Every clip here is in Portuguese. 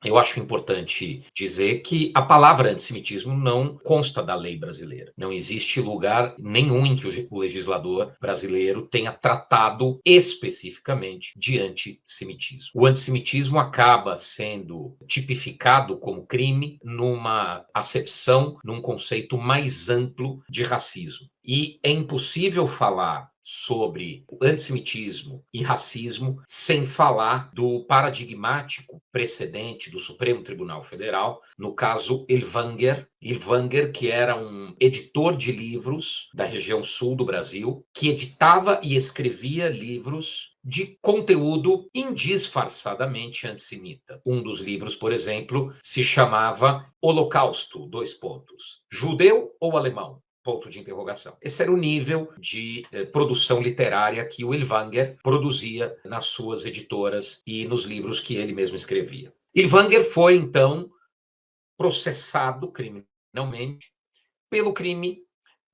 eu acho importante dizer que a palavra antissemitismo não consta da lei brasileira. Não existe lugar nenhum em que o legislador brasileiro tenha tratado especificamente de antissemitismo. O antissemitismo acaba sendo tipificado como crime numa acepção, num conceito mais amplo de racismo. E é impossível falar sobre antissemitismo e racismo sem falar do paradigmático precedente do Supremo Tribunal Federal, no caso Elvanger, que era um editor de livros da região sul do Brasil, que editava e escrevia livros de conteúdo indisfarçadamente antissemita. Um dos livros, por exemplo, se chamava Holocausto, judeu ou alemão? Ponto de interrogação. Esse era o nível de produção literária que o Elvanger produzia nas suas editoras e nos livros que ele mesmo escrevia. Elvanger foi, então, processado criminalmente pelo crime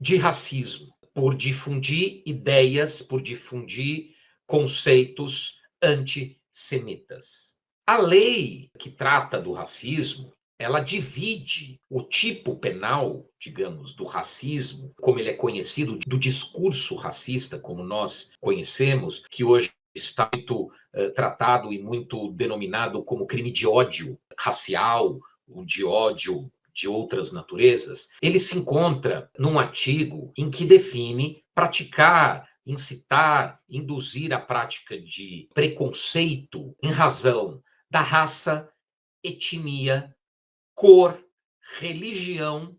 de racismo, por difundir ideias, por difundir conceitos antissemitas. A lei que trata do racismo, ela divide o tipo penal, digamos, do racismo, como ele é conhecido, do discurso racista, como nós conhecemos, que hoje está muito tratado e muito denominado como crime de ódio racial, de ódio de outras naturezas, ele se encontra num artigo em que define praticar, incitar, induzir a prática de preconceito em razão da raça, etnia, cor, religião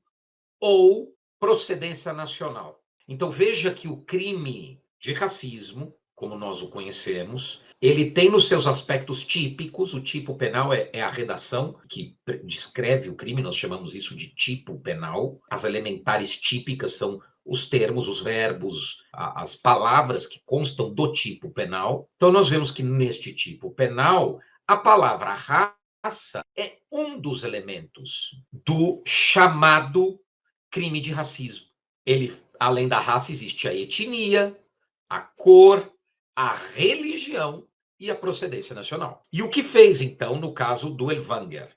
ou procedência nacional. Então veja que o crime de racismo, como nós o conhecemos, ele tem nos seus aspectos típicos, o tipo penal é a redação que descreve o crime, nós chamamos isso de tipo penal. As elementares típicas são os termos, os verbos, as palavras que constam do tipo penal. Então nós vemos que neste tipo penal, a palavra raça é um dos elementos do chamado crime de racismo. Ele, além da raça, existe a etnia, a cor, a religião e a procedência nacional. E o que fez, então, no caso do Elvanger?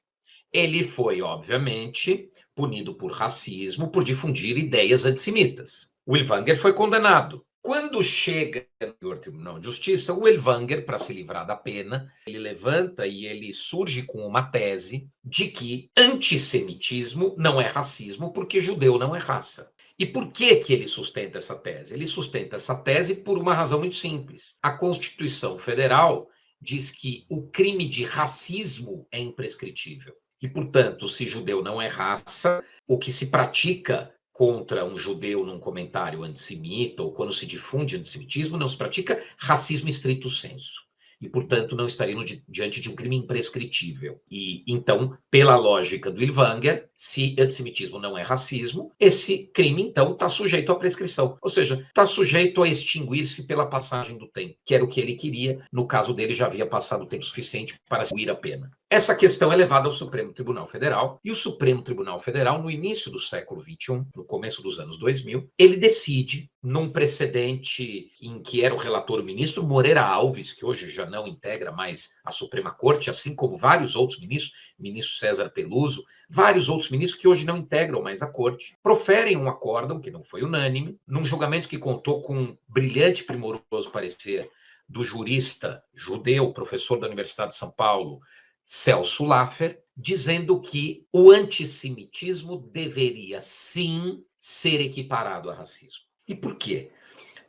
Ele foi, obviamente, punido por racismo, por difundir ideias antissemitas. O Elvanger foi condenado. Quando chega no Tribunal de Justiça, o Elvanger, para se livrar da pena, ele levanta e ele surge com uma tese de que antissemitismo não é racismo porque judeu não é raça. E por que que ele sustenta essa tese? Ele sustenta essa tese por uma razão muito simples. A Constituição Federal diz que o crime de racismo é imprescritível. E, portanto, se judeu não é raça, o que se pratica contra um judeu num comentário antissemita ou quando se difunde antissemitismo, não se pratica racismo estricto sensu. E, portanto, não estaríamos diante de um crime imprescritível. E, então, pela lógica do Elvanger, se antissemitismo não é racismo, esse crime, então, está sujeito à prescrição. Ou seja, está sujeito a extinguir-se pela passagem do tempo, que era o que ele queria. No caso dele, já havia passado o tempo suficiente para extinguir a pena. Essa questão é levada ao Supremo Tribunal Federal, e o Supremo Tribunal Federal, no início do século XXI, no começo dos anos 2000, ele decide, num precedente em que era o relator o ministro Moreira Alves, que hoje já não integra mais a Suprema Corte, assim como vários outros ministros, ministro César Peluso, vários outros ministros que hoje não integram mais a Corte, proferem um acórdão, que não foi unânime, num julgamento que contou com um brilhante e primoroso parecer do jurista judeu, professor da Universidade de São Paulo, Celso Laffer, dizendo que o antissemitismo deveria sim ser equiparado a racismo. E por quê?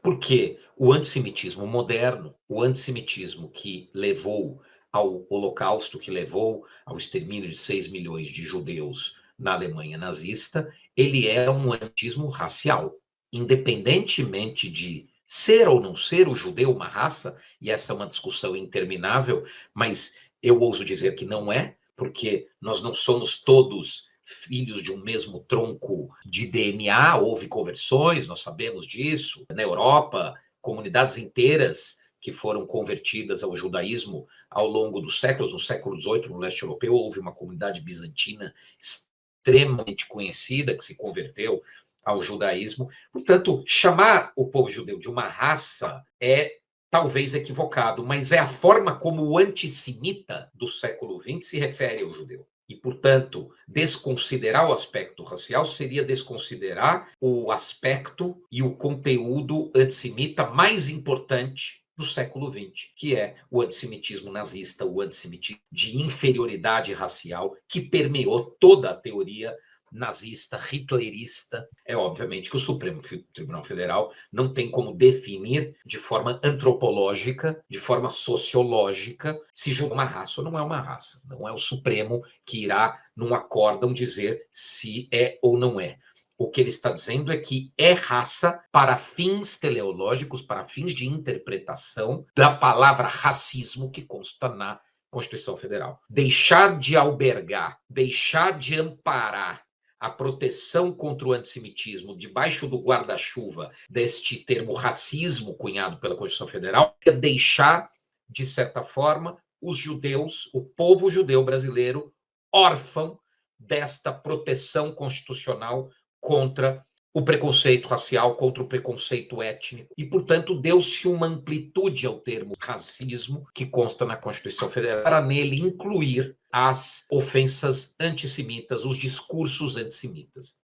Porque o antissemitismo moderno, o antissemitismo que levou ao Holocausto, que levou ao extermínio de 6 milhões de judeus na Alemanha nazista, ele é um antismo racial. Independentemente de ser ou não ser o judeu uma raça, e essa é uma discussão interminável, mas eu ouso dizer que não é, porque nós não somos todos filhos de um mesmo tronco de DNA, houve conversões, nós sabemos disso. Na Europa, comunidades inteiras que foram convertidas ao judaísmo ao longo dos séculos, no século XVIII, no leste europeu, houve uma comunidade bizantina extremamente conhecida que se converteu ao judaísmo. Portanto, chamar o povo judeu de uma raça é talvez equivocado, mas é a forma como o antissemita do século XX se refere ao judeu. E, portanto, desconsiderar o aspecto racial seria desconsiderar o aspecto e o conteúdo antissemita mais importante do século XX, que é o antissemitismo nazista, o antissemitismo de inferioridade racial, que permeou toda a teoria nazista, hitlerista. É obviamente que o Supremo Tribunal Federal não tem como definir de forma antropológica, de forma sociológica, se julga uma raça ou não é uma raça. Não é o Supremo que irá, num acórdão, dizer se é ou não é. O que ele está dizendo é que é raça para fins teleológicos, para fins de interpretação da palavra racismo que consta na Constituição Federal. Deixar de albergar, deixar de amparar a proteção contra o antissemitismo debaixo do guarda-chuva deste termo racismo cunhado pela Constituição Federal é deixar, de certa forma, os judeus, o povo judeu brasileiro, órfão desta proteção constitucional contra o preconceito racial, contra o preconceito étnico, e, portanto, deu-se uma amplitude ao termo racismo que consta na Constituição Federal, para nele incluir as ofensas antissemitas, os discursos antissemitas.